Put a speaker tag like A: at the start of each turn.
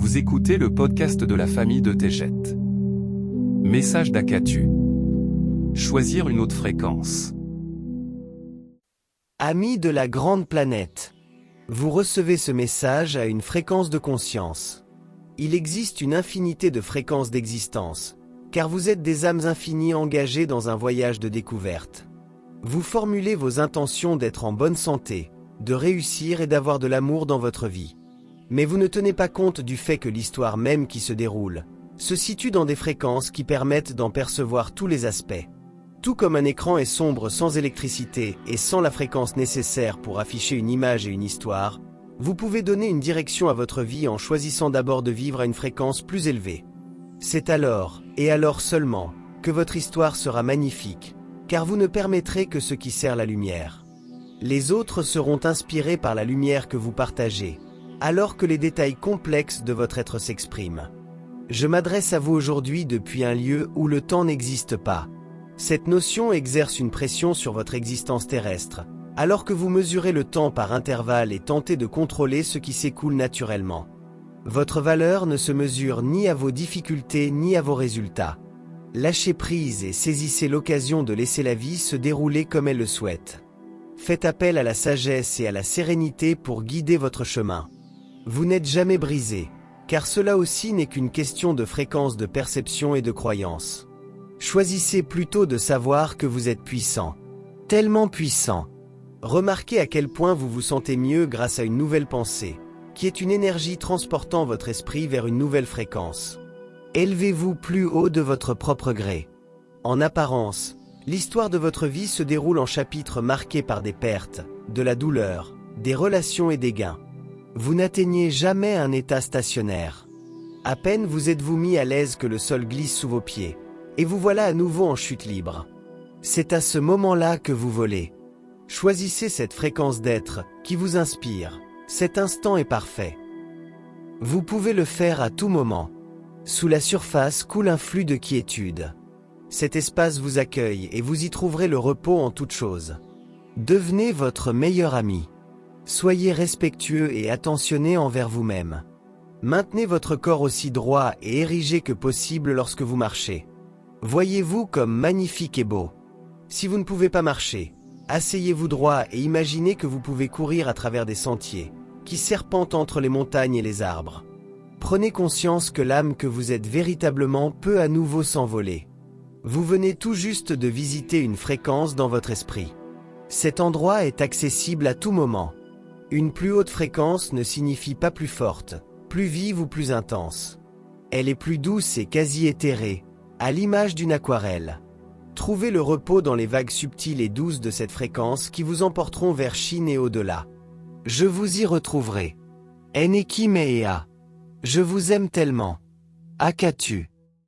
A: Vous écoutez le podcast de la famille de Tejet. Message d'Akatu. Choisir une autre fréquence.
B: Amis de la grande planète, vous recevez ce message à une fréquence de conscience. Il existe une infinité de fréquences d'existence, car vous êtes des âmes infinies engagées dans un voyage de découverte. Vous formulez vos intentions d'être en bonne santé, de réussir et d'avoir de l'amour dans votre vie. Mais vous ne tenez pas compte du fait que l'histoire même qui se déroule se situe dans des fréquences qui permettent d'en percevoir tous les aspects. Tout comme un écran est sombre sans électricité et sans la fréquence nécessaire pour afficher une image et une histoire, vous pouvez donner une direction à votre vie en choisissant d'abord de vivre à une fréquence plus élevée. C'est alors, et alors seulement, que votre histoire sera magnifique, car vous ne permettrez que ce qui sert la lumière. Les autres seront inspirés par la lumière que vous partagez, alors que les détails complexes de votre être s'expriment. Je m'adresse à vous aujourd'hui depuis un lieu où le temps n'existe pas. Cette notion exerce une pression sur votre existence terrestre, alors que vous mesurez le temps par intervalle et tentez de contrôler ce qui s'écoule naturellement. Votre valeur ne se mesure ni à vos difficultés ni à vos résultats. Lâchez prise et saisissez l'occasion de laisser la vie se dérouler comme elle le souhaite. Faites appel à la sagesse et à la sérénité pour guider votre chemin. Vous n'êtes jamais brisé, car cela aussi n'est qu'une question de fréquence de perception et de croyance. Choisissez plutôt de savoir que vous êtes puissant. Tellement puissant. Remarquez à quel point vous vous sentez mieux grâce à une nouvelle pensée, qui est une énergie transportant votre esprit vers une nouvelle fréquence. Élevez-vous plus haut de votre propre gré. En apparence, l'histoire de votre vie se déroule en chapitres marqués par des pertes, de la douleur, des relations et des gains. Vous n'atteignez jamais un état stationnaire. À peine vous êtes-vous mis à l'aise que le sol glisse sous vos pieds, et vous voilà à nouveau en chute libre. C'est à ce moment-là que vous volez. Choisissez cette fréquence d'être qui vous inspire. Cet instant est parfait. Vous pouvez le faire à tout moment. Sous la surface coule un flux de quiétude. Cet espace vous accueille et vous y trouverez le repos en toute chose. Devenez votre meilleur ami. Soyez respectueux et attentionné envers vous-même. Maintenez votre corps aussi droit et érigé que possible lorsque vous marchez. Voyez-vous comme magnifique et beau. Si vous ne pouvez pas marcher, asseyez-vous droit et imaginez que vous pouvez courir à travers des sentiers, qui serpentent entre les montagnes et les arbres. Prenez conscience que l'âme que vous êtes véritablement peut à nouveau s'envoler. Vous venez tout juste de visiter une fréquence dans votre esprit. Cet endroit est accessible à tout moment. Une plus haute fréquence ne signifie pas plus forte, plus vive ou plus intense. Elle est plus douce et quasi éthérée, à l'image d'une aquarelle. Trouvez le repos dans les vagues subtiles et douces de cette fréquence qui vous emporteront vers Chine et au-delà. Je vous y retrouverai. Eneki Mea. Je vous aime tellement. Akatu.